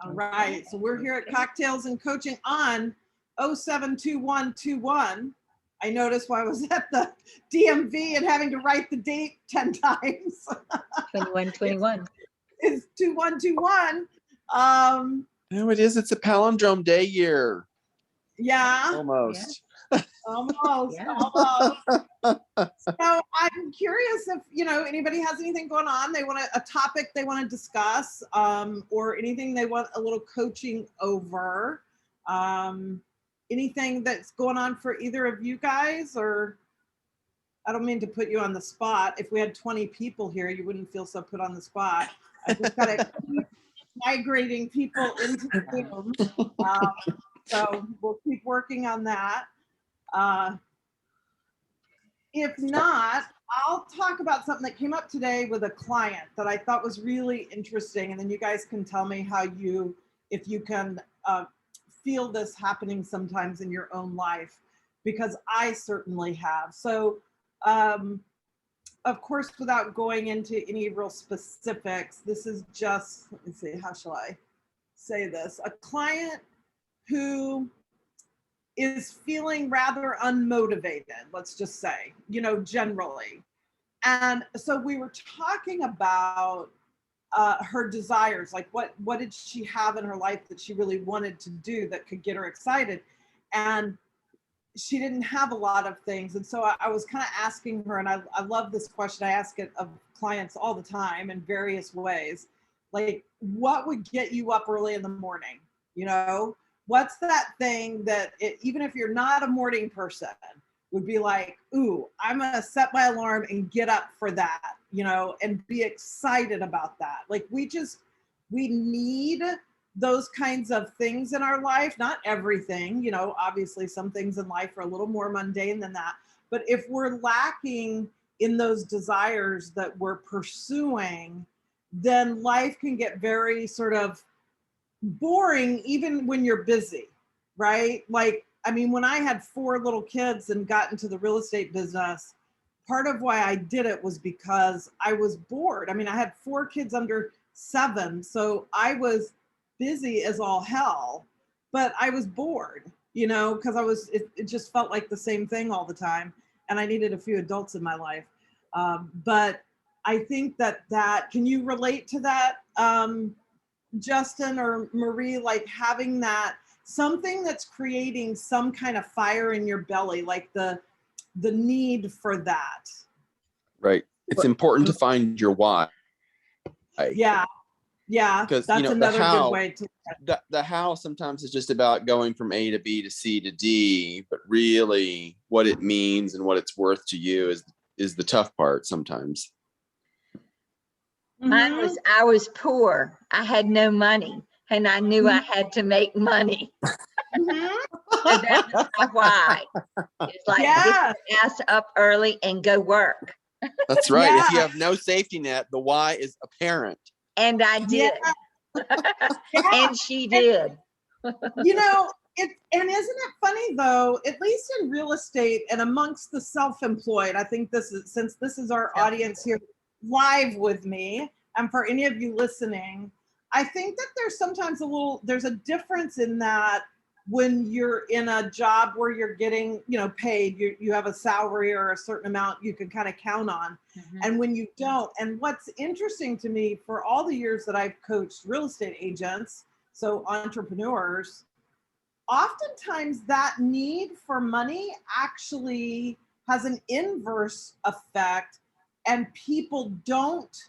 All right. So we're here at Cocktails and Coaching on 072121. I noticed while I was at the DMV and having to write the date 10 times. 2121. It's 2121. No, it is. It's a palindrome day year. Yeah. Almost. Almost. Yeah. Almost. So I'm curious if, anybody has anything going on, they want a topic they want to discuss, or anything they want a little coaching over. Anything that's going on for either of you guys, or I don't mean to put you on the spot. If we had 20 people here, you wouldn't feel so put on the spot. I just got to keep migrating people into the room. So we'll keep working on that. If not, I'll talk about something that came up today with a client that I thought was really interesting. And then you guys can tell me if you can feel this happening sometimes in your own life, because I certainly have. So, of course, without going into any real specifics, this is just, let me see, how shall I say this? A client who is feeling rather unmotivated, let's just say, generally. And so we were talking about her desires, like what did she have in her life that she really wanted to do that could get her excited? And she didn't have a lot of things. And so I was kind of asking her, and I love this question. I ask it of clients all the time in various ways. Like, what would get you up early in the morning? What's that thing that even if you're not a morning person, would be like, ooh, I'm going to set my alarm and get up for that, and be excited about that. Like we need those kinds of things in our life, not everything, obviously some things in life are a little more mundane than that. But if we're lacking in those desires that we're pursuing, then life can get very sort of boring, even when you're busy, right? Like, I mean, when I had 4 little kids and got into the real estate business, part of why I did it was because I was bored. I mean, I had 4 kids under 7, so I was busy as all hell, but I was bored, because it just felt like the same thing all the time, and I needed a few adults in my life. But I think that can you relate to that, Justin or Marie, like having that something that's creating some kind of fire in your belly, like the need for that. Right. It's important to find your why. Yeah. Because that's another good way to the how sometimes is just about going from A to B to C to D, but really what it means and what it's worth to you is the tough part sometimes. Mine was, I was poor. I had no money, and I knew I had to make money. So that was my why. It's like, get your ass up early and go work. That's right. If you have no safety net, the why is apparent. And I did. And she did. And isn't it funny though, at least in real estate and amongst the self-employed, I think since this is our audience here live with me, and for any of you listening, I think that there's sometimes there's a difference in that when you're in a job where you're getting, paid, you have a salary or a certain amount you can kind of count on. Mm-hmm. And when you don't, and what's interesting to me for all the years that I've coached real estate agents, so entrepreneurs, oftentimes that need for money actually has an inverse effect, and people don't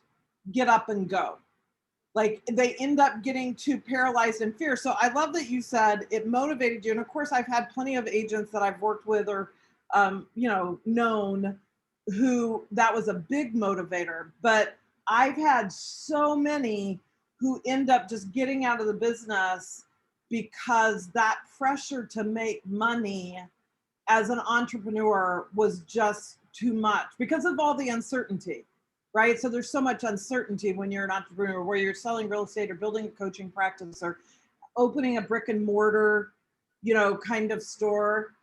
get up and go. Like they end up getting too paralyzed in fear. So I love that you said it motivated you. And of course, I've had plenty of agents that I've worked with or, known who that was a big motivator. But I've had so many who end up just getting out of the business because that pressure to make money as an entrepreneur was just too much because of all the uncertainty. Right? So there's so much uncertainty when you're an entrepreneur, where you're selling real estate or building a coaching practice or opening a brick and mortar, kind of store.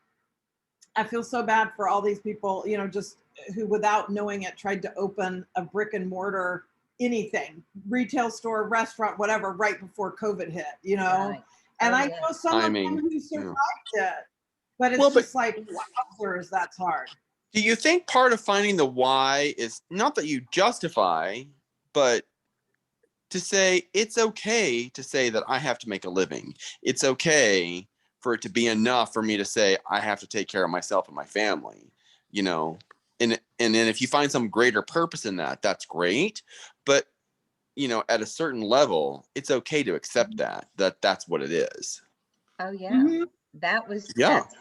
I feel so bad for all these people, just who without knowing it tried to open a brick and mortar anything, retail store, restaurant, whatever, right before COVID hit, you know? Right. And Oh, I yeah. know some of Timing, them who yeah. survived it, but it's Well, but just like, wowzers, that's hard. do you think part of finding the why is not that you justify, but to say it's okay to say that I have to make a living? It's okay for it to be enough for me to say I have to take care of myself and my family, you know? And then if you find some greater purpose in that, that's great. But you know, at a certain level, it's okay to accept that that's what it is. Oh, yeah. Mhm. Yeah. That's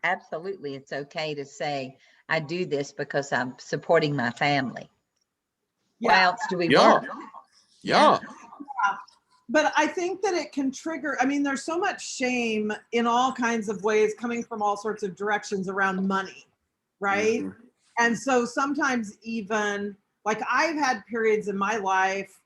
absolutely, it's okay to say, I do this because I'm supporting my family. Why Yeah. else do we Yeah. work? Yeah. But I think that it can trigger, I mean, there's so much shame in all kinds of ways coming from all sorts of directions around money, right? Mhm. And so sometimes even like I've had periods in my life,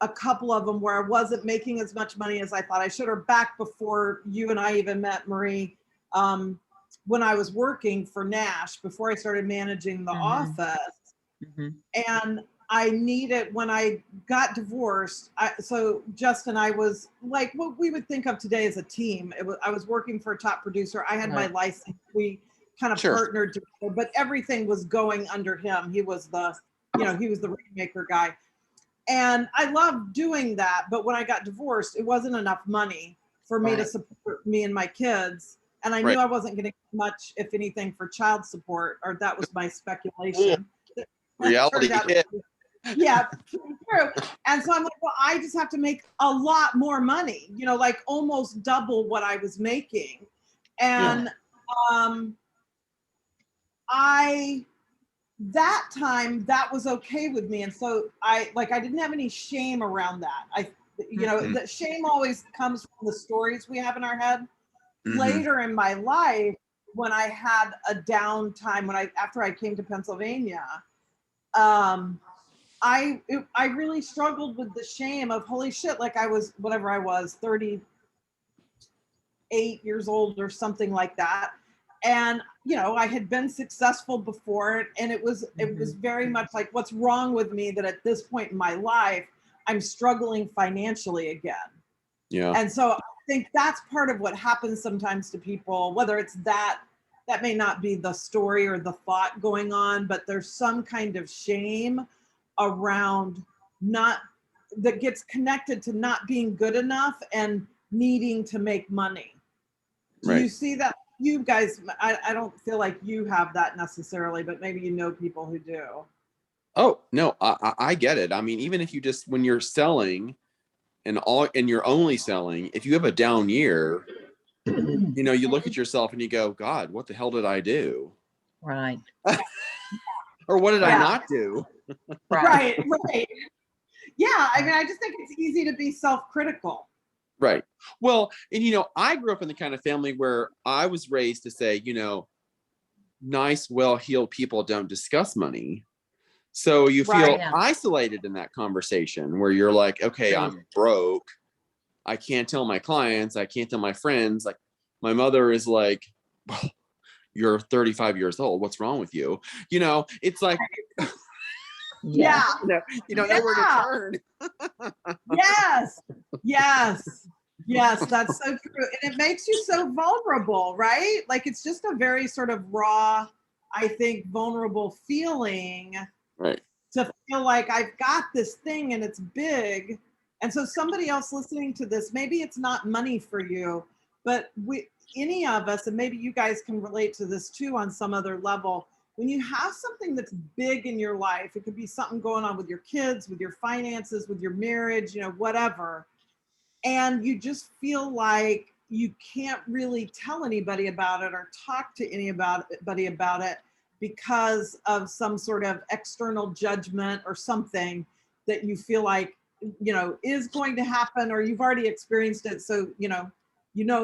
a couple of them where I wasn't making as much money as I thought I should, or back before you and I even met, Marie, when I was working for Nash, before I started managing the Mhm. office. Mhm. And I needed, when I got divorced, so Justin, I was like what we would think of today as a team. I was working for a top producer. I had my Right. license. We kind of Sure. partnered together, but everything was going under him. He was the rainmaker guy. And I loved doing that. But when I got divorced, it wasn't enough money for me to Right. support me and my kids. And I Right. knew I wasn't getting much, if anything, for child support, or that was my speculation. Reality Turned out, hit. yeah, true. And so I'm like, well, I just have to make a lot more money, you know, like almost double what I was making. And that time that was okay with me. And so I didn't have any shame around that. Mhm. The shame always comes from the stories we have in our head. Mhm. Later in my life, when I had a downtime, after I came to Pennsylvania, I really struggled with the shame of, holy shit, like I was, whatever I was, 38 years old or something like that. And, you know, I had been successful before, and it was very much like, what's wrong with me that at this point in my life, I'm struggling financially again. Yeah. And so I think that's part of what happens sometimes to people, whether it's that may not be the story or the thought going on, but there's some kind of shame around that gets connected to not being good enough and needing to make money. Do you Right. see that? You guys, I don't feel like you have that necessarily, but maybe you know people who do. Oh, no, I get it. I mean, even if you just, when you're selling and you're only selling, if you have a down year, you know, you look at yourself and you go, God, what the hell did I do? Right. Or what did I Yeah. not do? Right. Yeah, I mean, I just think it's easy to be self-critical. Right. Well, and you know, I grew up in the kind of family where I was raised to say, you know, nice, well-heeled people don't discuss money. So you feel Right. Yeah. isolated in that conversation where you're like, okay, True. I'm broke. I can't tell my clients, I can't tell my friends. Like my mother is like, well, you're 35 years old. What's wrong with you? You know, it's like, Yeah. you don't know where to turn. Yes, that's so true. And it makes you so vulnerable, right? Like it's just a very sort of raw, I think, vulnerable feeling Right. to feel like I've got this thing and it's big. And so somebody else listening to this, maybe it's not money for you, but any of us, and maybe you guys can relate to this too on some other level, when you have something that's big in your life, it could be something going on with your kids, with your finances, with your marriage, you know, whatever. And you just feel like you can't really tell anybody about it or talk to anybody about it because of some sort of external judgment or something that you feel like, you know, is going to happen, or you've already experienced it. So, you know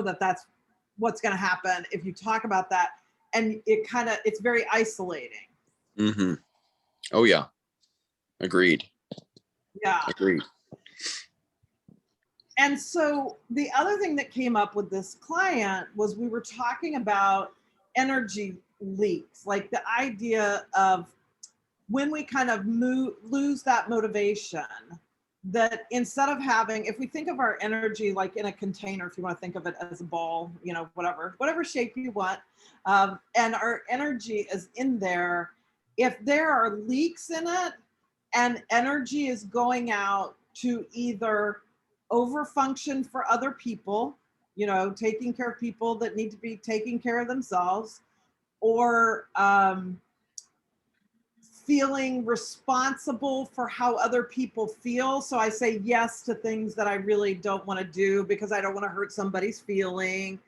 that that's what's going to happen if you talk about that. And it's very isolating. Mm-hmm. Oh yeah. Agreed. Yeah. Agreed. And so the other thing that came up with this client was we were talking about energy leaks, like the idea of when we kind of lose that motivation, that instead of having, if we think of our energy like in a container, if you want to think of it as a ball, you know, whatever shape you want, and our energy is in there, if there are leaks in it and energy is going out to either overfunction for other people, you know, taking care of people that need to be taking care of themselves, or feeling responsible for how other people feel. So I say yes to things that I really don't want to do because I don't want to hurt somebody's feeling,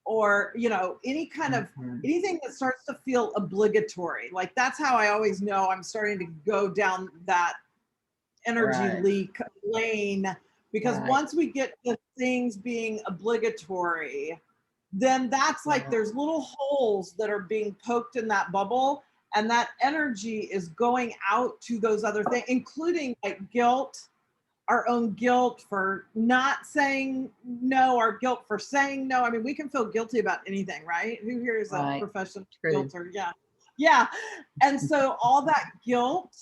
or, you know, any kind of anything that starts to feel obligatory. Like that's how I always know I'm starting to go down that energy leak lane, because once we get to things being obligatory, then that's like there's little holes that are being poked in that bubble, and that energy is going out to those other things, including like guilt, our own guilt for not saying no, our guilt for saying no. I mean, we can feel guilty about anything, right? Who here is a professional guilter? Yeah. And so all that guilt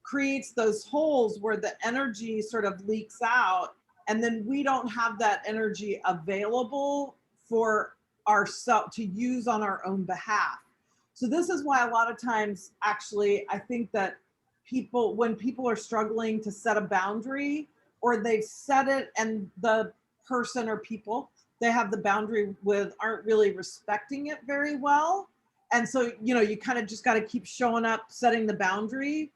creates those holes where the energy sort of leaks out, and then we don't have that energy available for ourselves to use on our own behalf. So this is why a lot of times, actually, I think that people, when people are struggling to set a boundary, or they've set it and the person or people they have the boundary with aren't really respecting it very well. And so, you know, you kind of just got to keep showing up, setting the boundary.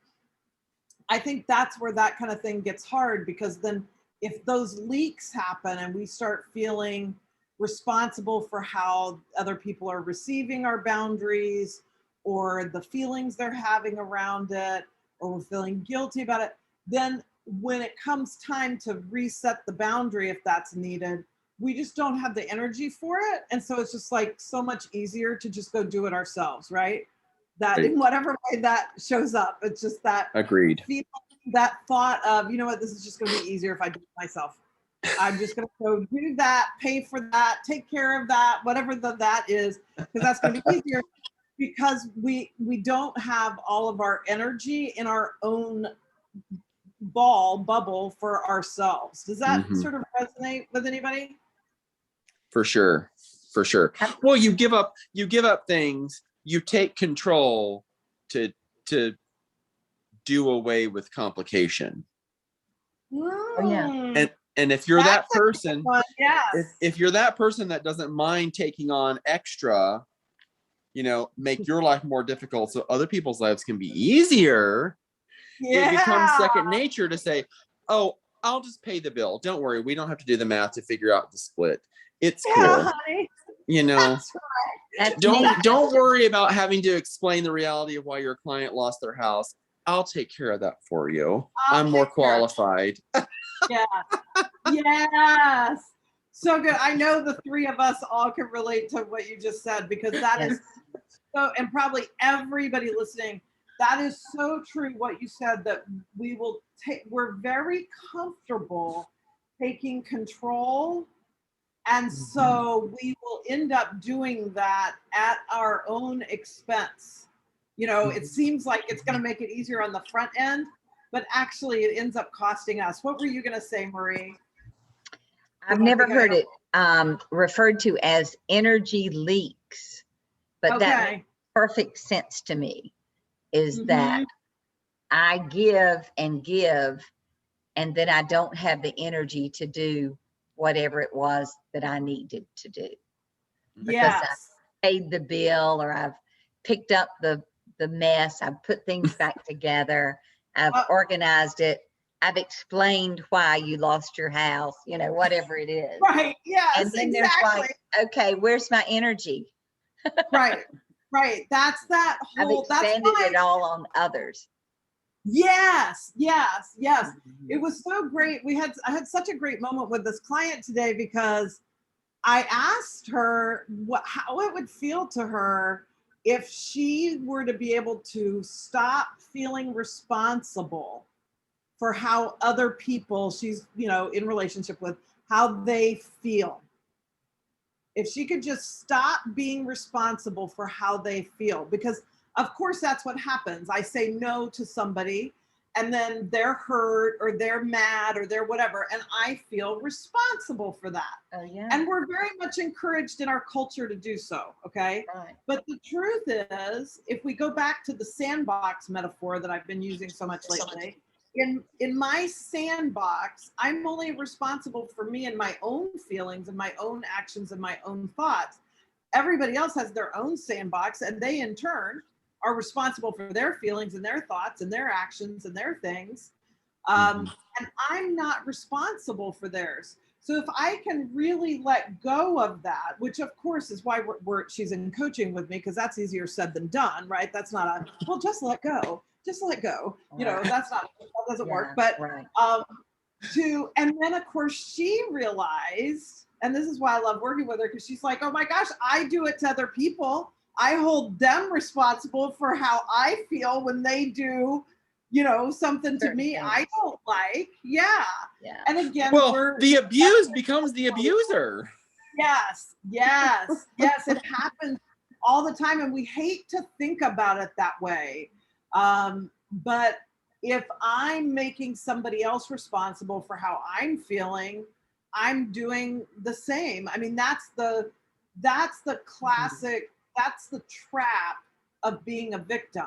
I think that's where that kind of thing gets hard, because then if those leaks happen and we start feeling responsible for how other people are receiving our boundaries, or the feelings they're having around it, or we're feeling guilty about it, then when it comes time to reset the boundary, if that's needed, we just don't have the energy for it. And so it's just like so much easier to just go do it ourselves, right? That in whatever way that shows up, it's just that agreed feeling, that thought of, you know what, this is just going to be easier if I do it myself. I'm just going to go do that, pay for that, take care of that, whatever that is, because that's going to be easier, because we don't have all of our energy in our own bubble for ourselves. Does that sort of resonate with anybody? For sure. Well, you give up things, you take control to do away with complication. Oh, yeah. And if you're that person, if you're that person that doesn't mind taking on extra, you know, make your life more difficult so other people's lives can be easier. It becomes second nature to say, oh, I'll just pay the bill. Don't worry, we don't have to do the math to figure out the split. It's cool. Honey. You know, don't worry about having to explain the reality of why your client lost their house. I'll take care of that for you. I'm more qualified. Yeah. Yes. So good. I know the three of us all can relate to what you just said, because that is so, and probably everybody listening, that is so true what you said, that we will take, we're very comfortable taking control. And so we will end up doing that at our own expense. You know, it seems like it's going to make it easier on the front end, but actually it ends up costing us. What were you going to say, Marie? I've never heard it referred to as energy leaks, but that makes perfect sense to me, is that I give, and then I don't have the energy to do whatever it was that I needed to do. Because I paid the bill, or I've picked up the mess, I've put things back together, I've organized it, I've explained why you lost your house, you know, whatever it is. Right. Yes. And then there's like, okay, where's my energy? Right. That's that whole. I've expanded it all on others. Yes. It was so great. I had such a great moment with this client today, because I asked her how it would feel to her if she were to be able to stop feeling responsible for how other people she's, you know, in relationship with, how they feel. If she could just stop being responsible for how they feel, because of course, that's what happens. I say no to somebody and then they're hurt or they're mad or they're whatever. And I feel responsible for that. Oh, yeah. And we're very much encouraged in our culture to do so. Okay. Right. But the truth is, if we go back to the sandbox metaphor that I've been using so much lately, in my sandbox, I'm only responsible for me and my own feelings and my own actions and my own thoughts. Everybody else has their own sandbox, and they in turn are responsible for their feelings and their thoughts and their actions and their things. And I'm not responsible for theirs. So if I can really let go of that, which of course is why she's in coaching with me, because that's easier said than done, right? That's not a, well, just let go. Just let go. You know, that's not, that doesn't work. But and then of course she realized, and this is why I love working with her, because she's like, oh my gosh, I do it to other people. I hold them responsible for how I feel when they do, you know, something to me I don't like. Yeah. And again, the abused becomes the abuser. Yes. It happens all the time. And we hate to think about it that way. But if I'm making somebody else responsible for how I'm feeling, I'm doing the same. I mean, that's the classic, that's the trap of being a victim.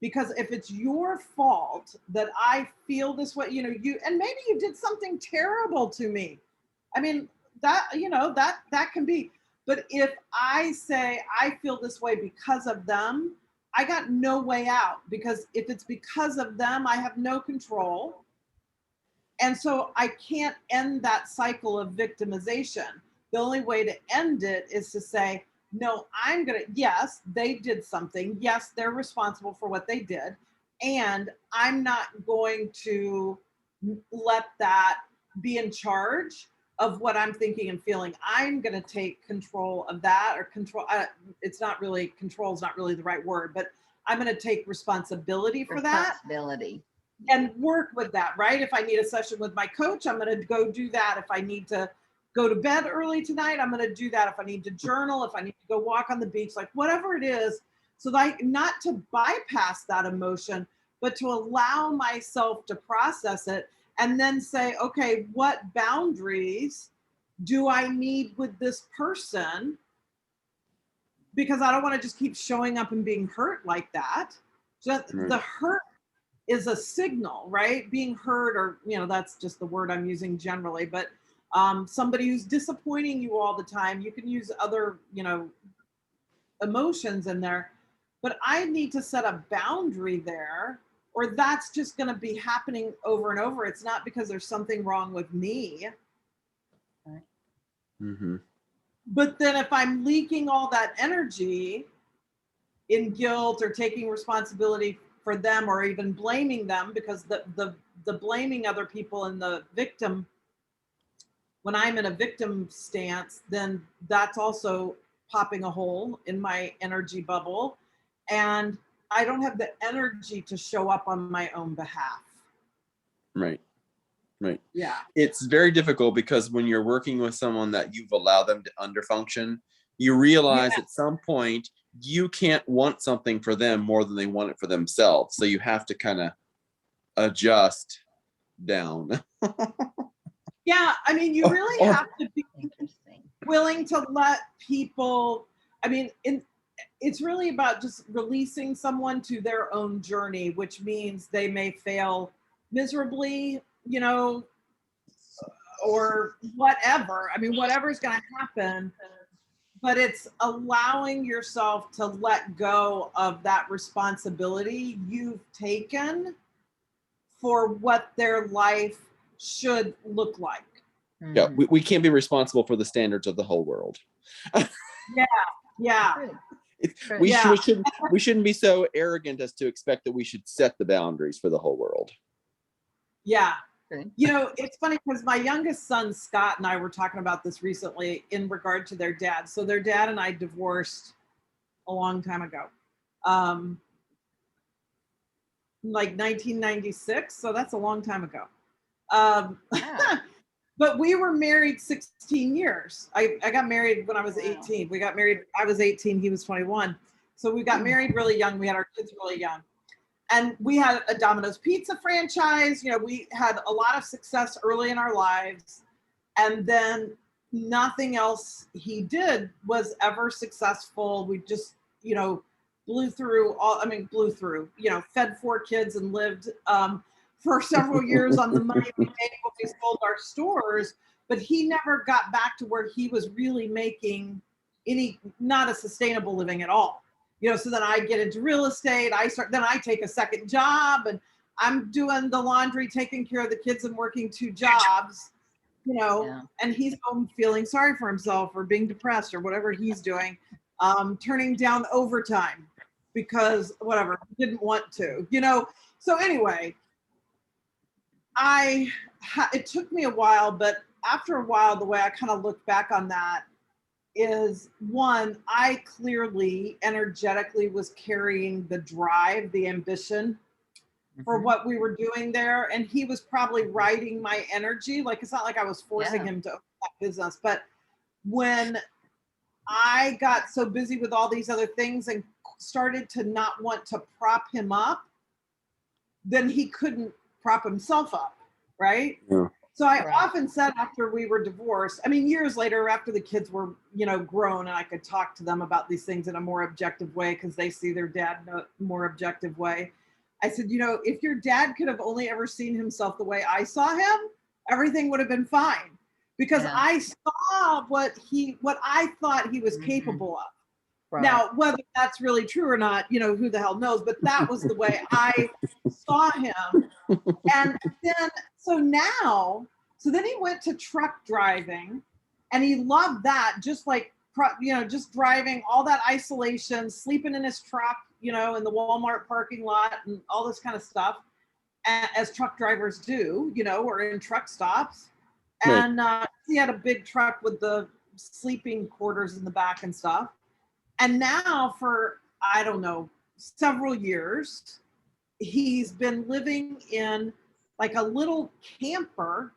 Because if it's your fault that I feel this way, you know, and maybe you did something terrible to me. I mean, that, you know, that can be, but if I say I feel this way because of them, I got no way out, because if it's because of them, I have no control. And so I can't end that cycle of victimization. The only way to end it is to say, no, yes, they did something. Yes, they're responsible for what they did. And I'm not going to let that be in charge of what I'm thinking and feeling. I'm going to take control of that, or control. It's not really, control is not really the right word, but I'm going to take responsibility for that. And work with that, right? If I need a session with my coach, I'm going to go do that. If I need to go to bed early tonight, I'm going to do that. If I need to journal, if I need to go walk on the beach, like whatever it is, so that not to bypass that emotion, but to allow myself to process it and then say, okay, what boundaries do I need with this person? Because I don't want to just keep showing up and being hurt like that. So the hurt is a signal, right? Being hurt, or, you know, that's just the word I'm using generally, but somebody who's disappointing you all the time, you can use other, you know, emotions in there, but I need to set a boundary there, or that's just going to be happening over and over. It's not because there's something wrong with me. But then if I'm leaking all that energy in guilt or taking responsibility for them, or even blaming them, because the blaming other people and the victim, when I'm in a victim stance, then that's also popping a hole in my energy bubble. And I don't have the energy to show up on my own behalf. Right. Yeah. It's very difficult, because when you're working with someone that you've allowed them to underfunction, you realize at some point you can't want something for them more than they want it for themselves. So you have to kind of adjust down. Yeah, I mean, you really have to be willing to let people, I mean, it's really about just releasing someone to their own journey, which means they may fail miserably, you know, or whatever. I mean, whatever's going to happen, but it's allowing yourself to let go of that responsibility you've taken for what their life should look like. Yeah, we can't be responsible for the standards of the whole world. Yeah. We shouldn't be so arrogant as to expect that we should set the boundaries for the whole world. Yeah. You know, it's funny because my youngest son, Scott, and I were talking about this recently in regard to their dad. So their dad and I divorced a long time ago. Like 1996. So that's a long time ago. But we were married 16 years. I got married when I was 18. We got married, I was 18, he was 21. So we got married really young. We had our kids really young. And we had a Domino's Pizza franchise. You know, we had a lot of success early in our lives. And then nothing else he did was ever successful. We just, you know, blew through, you know, fed 4 kids and lived for several years on the money we made when we sold our stores. But he never got back to where he was really making not a sustainable living at all. You know, so then I get into real estate. Then I take a second job, and I'm doing the laundry, taking care of the kids, and working 2 jobs, you know, Yeah. and he's home feeling sorry for himself or being depressed or whatever he's doing, turning down overtime because whatever, he didn't want to, you know. So anyway, it took me a while, but after a while, the way I kind of look back on that is, one, I clearly energetically was carrying the drive, the ambition for what we were doing there. And he was probably riding my energy. Like, it's not like I was forcing him to open that business, but when I got so busy with all these other things and started to not want to prop him up, then he couldn't prop himself up, right? Yeah. So I often said after we were divorced, I mean, years later, after the kids were, you know, grown and I could talk to them about these things in a more objective way because they see their dad in a more objective way. I said, you know, if your dad could have only ever seen himself the way I saw him, everything would have been fine, because I saw what I thought he was capable of. Right. Now, whether that's really true or not, you know, who the hell knows, but that was the way I saw him. And then, so then he went to truck driving, and he loved that, just like, you know, just driving, all that isolation, sleeping in his truck, you know, in the Walmart parking lot and all this kind of stuff, as truck drivers do, you know, or in truck stops. And he had a big truck with the sleeping quarters in the back and stuff. And now for, I don't know, several years, he's been living in like a little camper,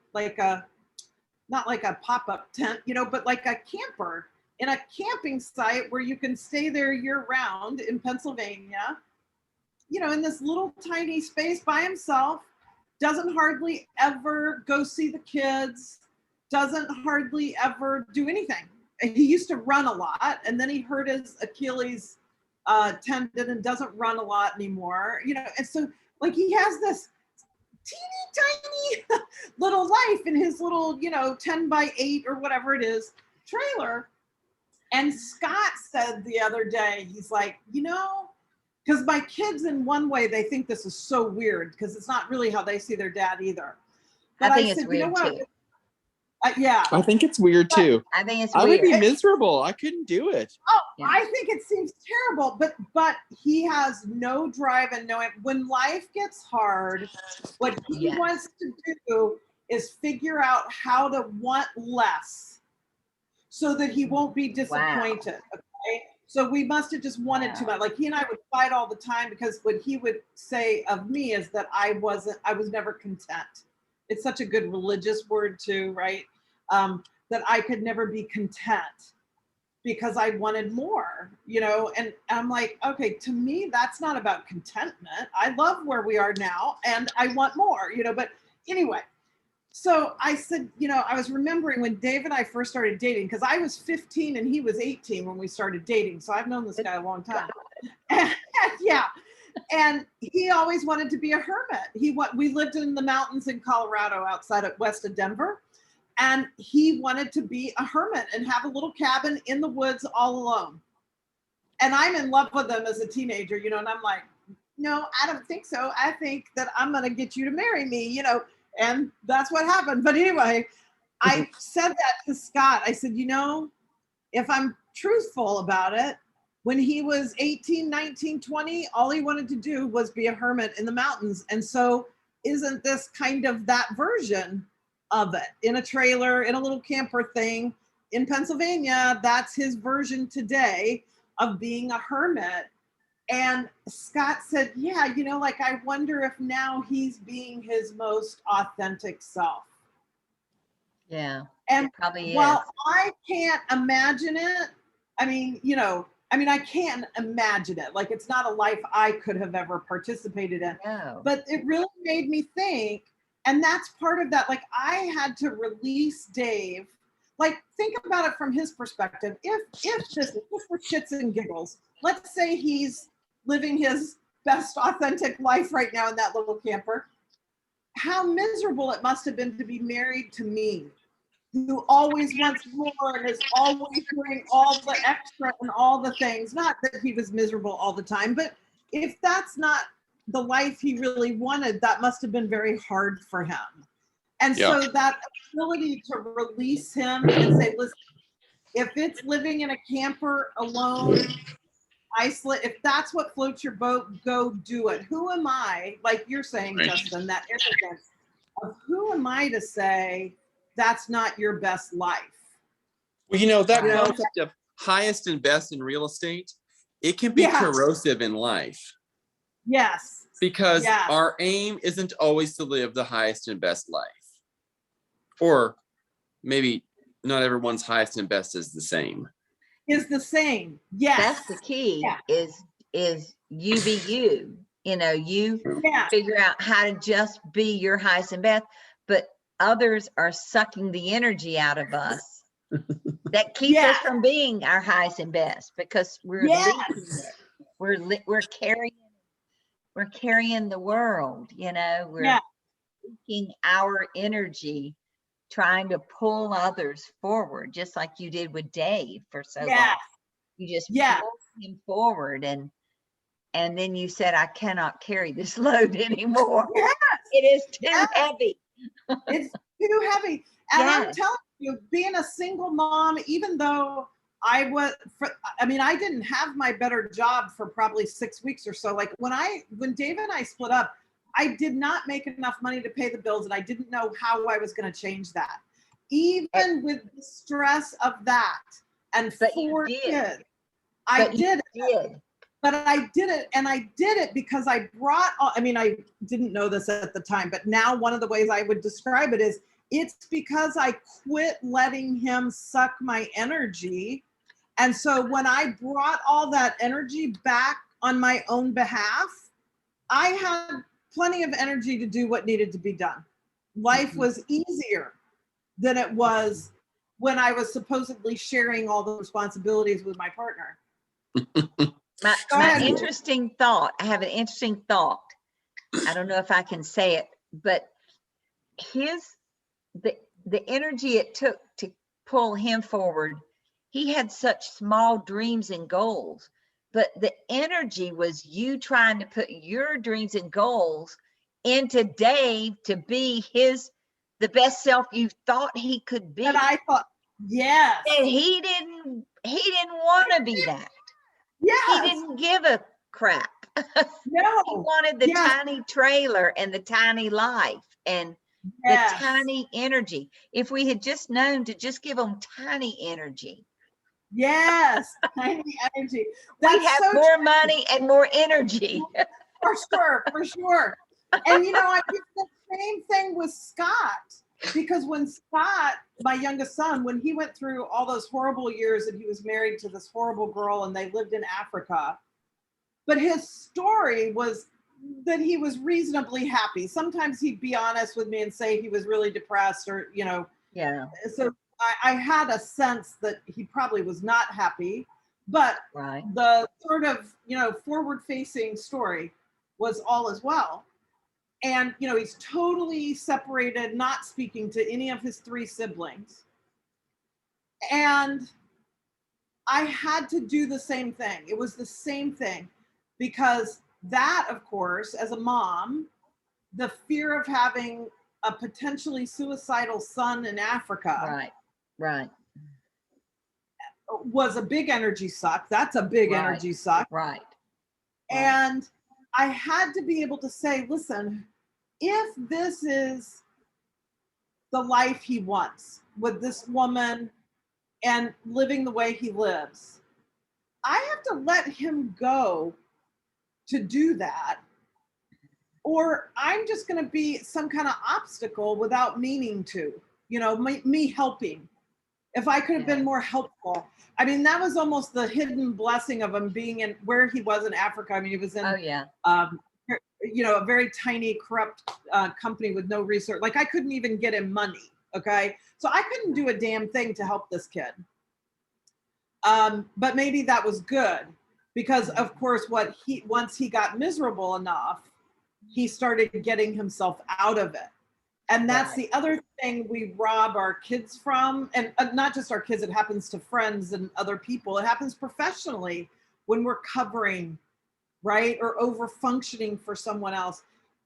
not like a pop-up tent, you know, but like a camper in a camping site where you can stay there year round in Pennsylvania, you know, in this little tiny space by himself, doesn't hardly ever go see the kids, doesn't hardly ever do anything. He used to run a lot, and then he hurt his Achilles tendon and doesn't run a lot anymore, you know. And so, like, he has this teeny tiny little life in his little, you know, 10x8 or whatever it is trailer. And Scott said the other day, he's like, you know, because my kids, in one way, they think this is so weird because it's not really how they see their dad either. But I think it's weird too. Yeah. I think it's weird too. I think it's weird. I would be miserable. I couldn't do it. Oh, yeah. I think it seems terrible, but he has no drive and when life gets hard, what he wants to do is figure out how to want less so that he won't be disappointed. Wow. Okay. So we must have just wanted too much. Like, he and I would fight all the time because what he would say of me is that I was never content. It's such a good religious word too, right? That I could never be content because I wanted more, you know. And I'm like, okay, to me, that's not about contentment. I love where we are now and I want more, you know. But anyway, so I said, you know, I was remembering when Dave and I first started dating, because I was 15 and he was 18 when we started dating. So I've known this guy a long time. And he always wanted to be a hermit. We lived in the mountains in Colorado west of Denver. And he wanted to be a hermit and have a little cabin in the woods all alone. And I'm in love with him as a teenager, you know, and I'm like, no, I don't think so. I think that I'm going to get you to marry me, you know, and that's what happened. But anyway, I said that to Scott. I said, you know, if I'm truthful about it, when he was 18, 19, 20, all he wanted to do was be a hermit in the mountains. And so isn't this kind of that version of it, in a trailer, in a little camper thing in Pennsylvania? That's his version today of being a hermit. And Scott said, yeah, you know, like, I wonder if now he's being his most authentic self. Yeah. And probably while I can't imagine it, I mean, you know, I mean, I can't imagine it. Like, it's not a life I could have ever participated in. No. But it really made me think, and that's part of that. Like, I had to release Dave. Like, think about it from his perspective. If just for shits and giggles, let's say he's living his best authentic life right now in that little camper, how miserable it must have been to be married to me, who always wants more and is always doing all the extra and all the things. Not that he was miserable all the time, but if that's not the life he really wanted, that must have been very hard for him. And so that ability to release him and say, listen, if it's living in a camper alone, isolate, if that's what floats your boat, go do it. Who am I, like you're saying, Right. Justin, that arrogance of who am I to say that's not your best life? Well, you know, that Right. concept of highest and best in real estate, it can be Yes. corrosive in life Yes. because Yes. our aim isn't always to live the highest and best life. Or maybe not everyone's highest and best is the same. Is the same. Yes. That's the key. Yeah. Is you be you. You know, you Yeah. figure out how to just be your highest and best, but others are sucking the energy out of us that keeps us Yes. from being our highest and best, because we're Yes. leaking it. We're carrying the world, you know, we're Yeah. leaking our energy, trying to pull others forward, just like you did with Dave for so Yeah. long. You just Yeah. pulled him forward, and then you said, I cannot carry this load anymore. Yes. It is too Yes. heavy. It's too heavy. And I'm Yes. telling you, being a single mom, even though I didn't have my better job for probably 6 weeks or so. Like when Dave and I split up, I did not make enough money to pay the bills, and I didn't know how I was going to change that. Even with the stress of that and But you 4 did. kids, I But you did it. did. But I did it, and I did it because I didn't know this at the time, but now one of the ways I would describe it is it's because I quit letting him suck my energy. And so when I brought all that energy back on my own behalf, I had plenty of energy to do what needed to be done. Life was easier than it was when I was supposedly sharing all the responsibilities with my partner. My interesting thought, I have an interesting thought. I don't know if I can say it, but the energy it took to pull him forward, he had such small dreams and goals, but the energy was you trying to put your dreams and goals into Dave to be the best self you thought he could be. And I thought, yes. And he didn't want to be that. Yes. He didn't give a crap. No. He wanted the Yes. tiny trailer and the tiny life and Yes. the tiny energy. If we had just known to just give them tiny energy, Yes. Tiny energy. we'd That's have so more true. money and more energy. For sure, for sure. And I did the same thing with Scott, because when Scott, my youngest son, when he went through all those horrible years and he was married to this horrible girl and they lived in Africa, but his story was that he was reasonably happy. Sometimes he'd be honest with me and say he was really depressed or, Yeah, so I had a sense that he probably was not happy, but right. the sort of, forward-facing story was all as well. And, he's totally separated, not speaking to any of his 3 siblings. And I had to do the same thing. It was the same thing because that, of course, as a mom, the fear of having a potentially suicidal son in Africa. Right. Was a big energy suck. That's a big Right. energy suck. Right. And I had to be able to say, listen, if this is the life he wants with this woman and living the way he lives, I have to let him go to do that, or I'm just going to be some kind of obstacle without meaning to, me helping. if I could have been more helpful. I mean, that was almost the hidden blessing of him being in where he was in Africa. I mean, he was in, a very tiny, corrupt company with no research. Like, I couldn't even get him money. Okay. So I couldn't do a damn thing to help this kid. But maybe that was good because, of course, once he got miserable enough, he started getting himself out of it. And that's the other thing we rob our kids from, and not just our kids, it happens to friends and other people. It happens professionally when we're covering, right? Or over functioning for someone else.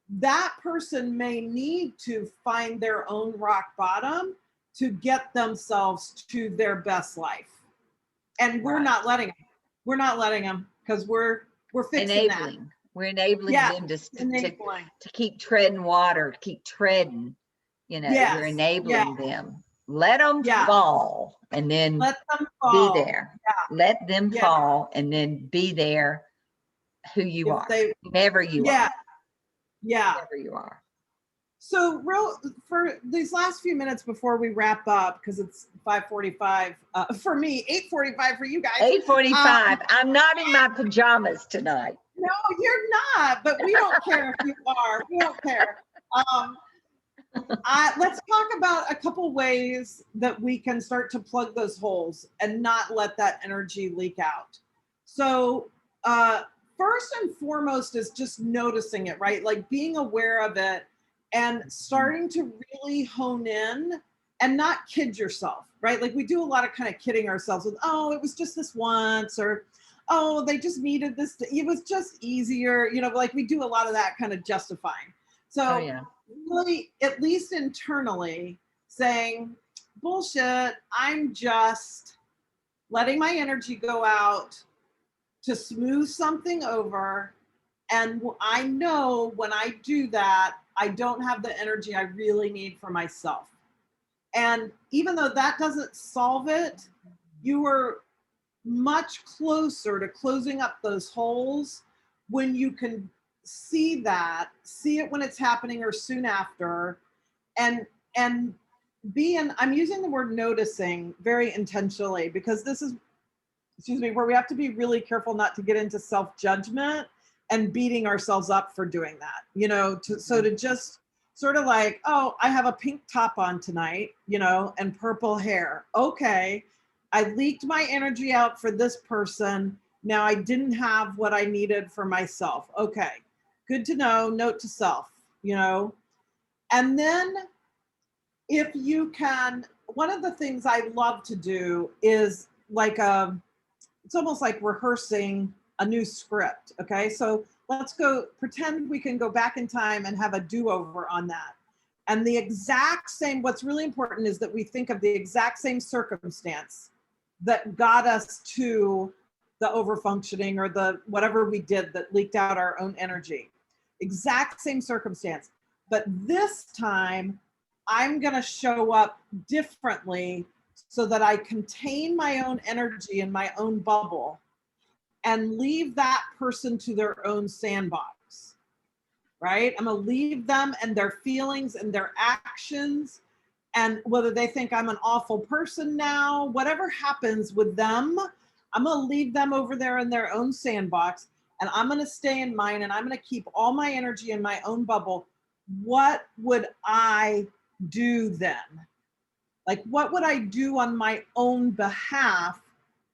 That person may need to find their own rock bottom to get themselves to their best life. And we're not letting them. We're not letting them because we're fixing that. We're enabling them to keep treading water, to keep treading. We're enabling them. Let them fall and then let them fall. Be there. Let them fall and then be there who you are. Whoever you are. Whoever you are. So for these last few minutes before we wrap up, because it's 5:45 for me, 8:45 for you guys. 8:45. I'm not in my pajamas tonight. No, you're not, but we don't care if you are. We don't care. Let's talk about a couple ways that we can start to plug those holes and not let that energy leak out. So first and foremost is just noticing it, right? Like being aware of it and starting to really hone in and not kid yourself, right? Like we do a lot of kind of kidding ourselves with, oh, it was just this once, or oh, they just needed this. It was just easier, like we do a lot of that kind of justifying. So really, at least internally saying, bullshit, I'm just letting my energy go out to smooth something over. And I know when I do that, I don't have the energy I really need for myself. And even though that doesn't solve it, you are much closer to closing up those holes when you can see it when it's happening or soon after, and I'm using the word noticing very intentionally because this is, where we have to be really careful not to get into self-judgment and beating ourselves up for doing that, to just sort of like, oh, I have a pink top on tonight, and purple hair. Okay. I leaked my energy out for this person. Now I didn't have what I needed for myself. Okay. Good to know. Note to self, and then if you can, one of the things I love to do is like it's almost like rehearsing a new script. Okay. So let's pretend we can go back in time and have a do-over on that. And the exact same, what's really important is that we think of the exact same circumstance that got us to the overfunctioning or the whatever we did that leaked out our own energy. Exact same circumstance. But this time, I'm going to show up differently so that I contain my own energy in my own bubble and leave that person to their own sandbox, right? I'm going to leave them and their feelings and their actions, and whether they think I'm an awful person now, whatever happens with them, I'm going to leave them over there in their own sandbox, and I'm going to stay in mine, and I'm going to keep all my energy in my own bubble. What would I do then? Like, what would I do on my own behalf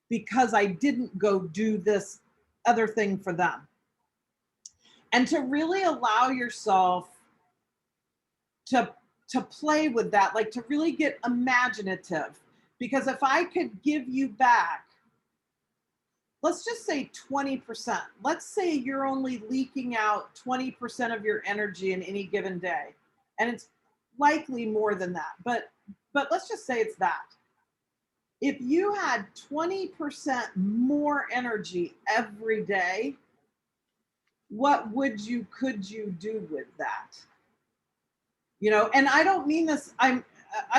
because I didn't go do this other thing for them? And to really allow yourself to play with that, like to really get imaginative. Because if I could give you back, let's just say 20%. Let's say you're only leaking out 20% of your energy in any given day. And it's likely more than that. But let's just say it's that. If you had 20% more energy every day, what could you do with that? And I don't mean this, I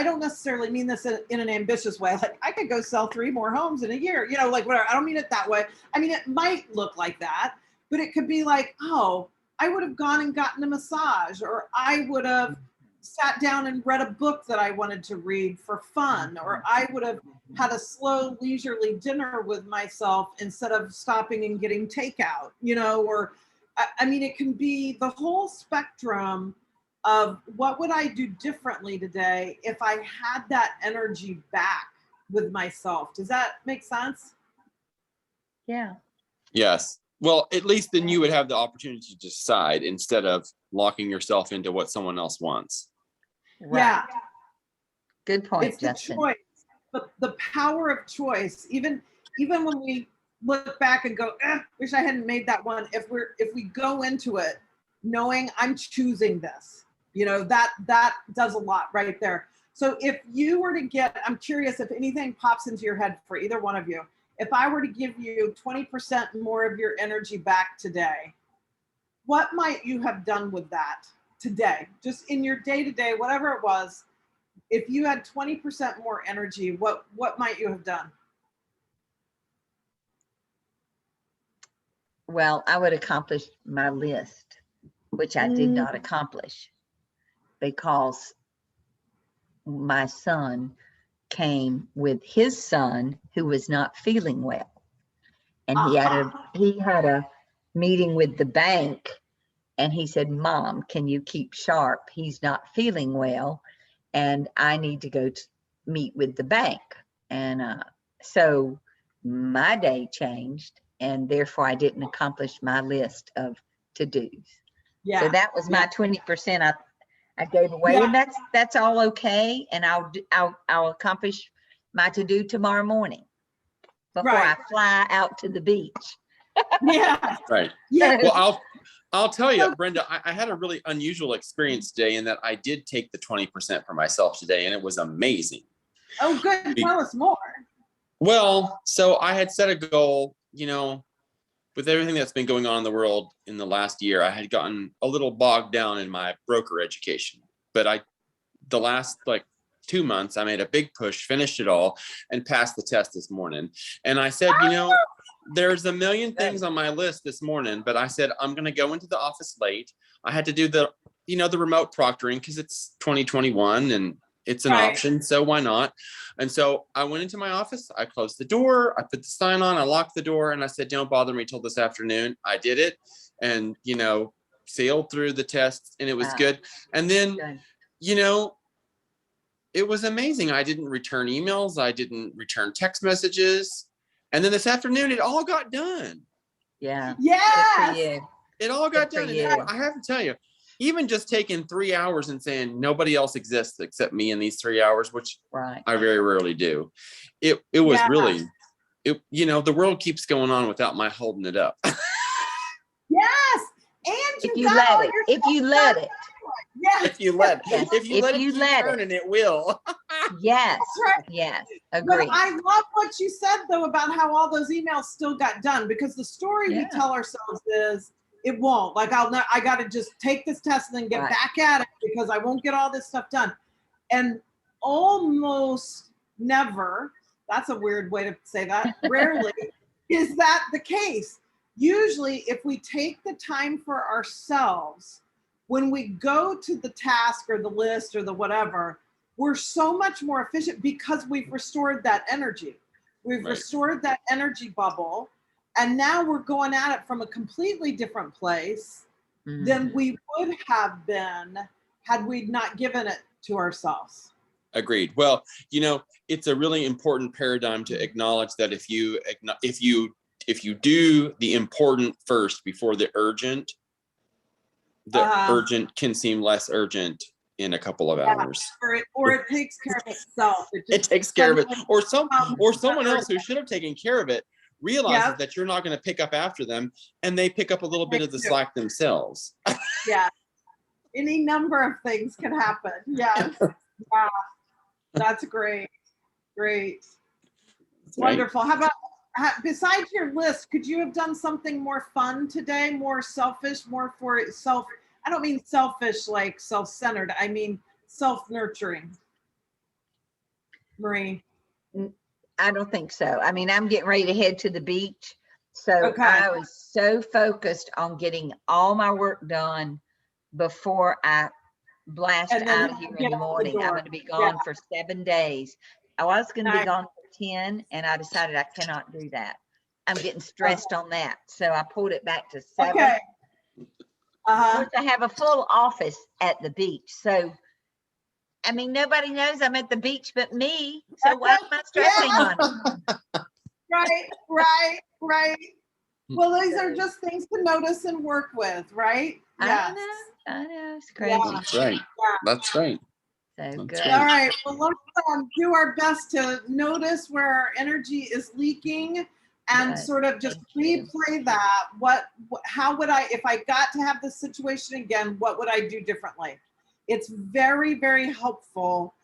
don't necessarily mean this in an ambitious way. Like, I could go sell 3 more homes in a year, like whatever. I don't mean it that way. I mean, it might look like that, but it could be like, oh, I would have gone and gotten a massage, or I would have sat down and read a book that I wanted to read for fun, or I would have had a slow, leisurely dinner with myself instead of stopping and getting takeout, or I mean, it can be the whole spectrum of what would I do differently today if I had that energy back with myself. Does that make sense? Yeah. Yes. Well, at least then you would have the opportunity to decide instead of locking yourself into what someone else wants. Right. Yeah. Good point, It's the Justin. choice, the power of choice. Even when we look back and go, wish I hadn't made that one. If we go into it knowing I'm choosing this, that does a lot right there. So if you were to get, I'm curious if anything pops into your head for either one of you. If I were to give you 20% more of your energy back today, what might you have done with that today? Just in your day-to-day, whatever it was, if you had 20% more energy, what might you have done? Well, I would accomplish my list, which I did not accomplish because my son came with his son who was not feeling well. And he had a meeting with the bank, and he said, "Mom, can you keep sharp? He's not feeling well, and I need to go to meet with the bank." And so my day changed, and therefore I didn't accomplish my list of to-dos. Yeah. So that was my 20% I gave away, and that's all okay. And I'll accomplish my to-do tomorrow morning before I fly out to the beach. Yeah. Right. Yeah. Well, I'll tell you, Brenda, I had a really unusual experience today in that I did take the 20% for myself today, and it was amazing. Oh, good. Tell us more. Well, so I had set a goal, with everything that's been going on in the world in the last year, I had gotten a little bogged down in my broker education. But the last 2 months, I made a big push, finished it all, and passed the test this morning. And I said, there's a million things on my list this morning, but I said, I'm going to go into the office late. I had to do the remote proctoring because it's 2021 and it's an option. So why not? And so I went into my office. I closed the door. I put the sign on. I locked the door, and I said, don't bother me till this afternoon. I did it and, sailed through the test, and it was good. And then, it was amazing. I didn't return emails. I didn't return text messages. And then this afternoon, it all got done. Yeah. Yes. It all got done. And I have to tell you, even just taking 3 hours and saying nobody else exists except me in these 3 hours, which I very rarely do. It was really, the world keeps going on without my holding it up. Yes. And if you let it. Yes. If you let it turn, and it will. Yes. Right. Yes. Agree. But I love what you said though about how all those emails still got done, because the story we tell ourselves is it won't. I got to just take this test and then get back at it because I won't get all this stuff done. And almost never, that's a weird way to say that, rarely is that the case. Usually if we take the time for ourselves, when we go to the task or the list or the whatever, we're so much more efficient because we've restored that energy. We've restored that energy bubble. And now we're going at it from a completely different place than we would have been had we not given it to ourselves. Agreed. Well, it's a really important paradigm to acknowledge that if you do the important first before the urgent, urgent can seem less urgent in a couple of hours. Or it takes care of itself. It takes care of it. Or someone else who should have taken care of it realizes that you're not going to pick up after them, and they pick up a little bit of the slack themselves. Yeah. Any number of things can happen. Yes. Wow. That's great. Great. Wonderful. How about, besides your list, could you have done something more fun today, more selfish, more for self? I don't mean selfish like self-centered. I mean self-nurturing. Marie. I don't think so. I mean, I'm getting ready to head to the beach. So I was so focused on getting all my work done before I blast And then out of here get in the out the morning. I'm door. going to be gone for 7 days. I was going to be Nice. gone for 10, and I decided I cannot do that. I'm getting stressed on that. So I pulled it back to 7. Okay. Of Uh-huh. course, I have a full office at the beach. So, I mean, nobody knows I'm at the beach but me. So why am I stressing on it? Right. Well, these are just things to notice and work with, right? I know. It's crazy. Yeah. That's right. That's right. So That's good. right. All right. Well, let's do our best to notice where our energy is leaking and Good. sort of just Thank you. replay that. How would I, if I got to have this situation again, what would I do differently? It's very, very helpful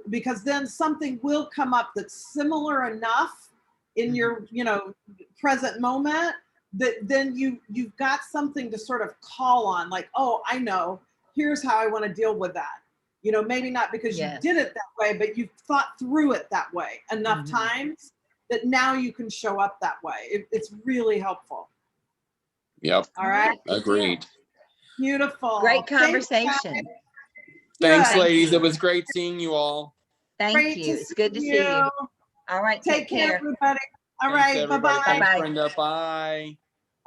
because then something will come up that's similar enough in your, present moment that then you've got something to sort of call on, like, oh, I know, here's how I want to deal with that. Maybe not because Yes. you did it that way, but you've thought through it that way enough Mhm. times that now you can show up that way. It's really helpful. Yep. All right. Agreed. Beautiful. Great Thanks, conversation. guys. Thanks, Good. ladies. It was great seeing you all. Thank Great you. to It's good to see you. you. All right. Take care, care. everybody. All Thanks, right. everybody. Bye-bye. Thanks, Bye-bye. Brenda. Bye.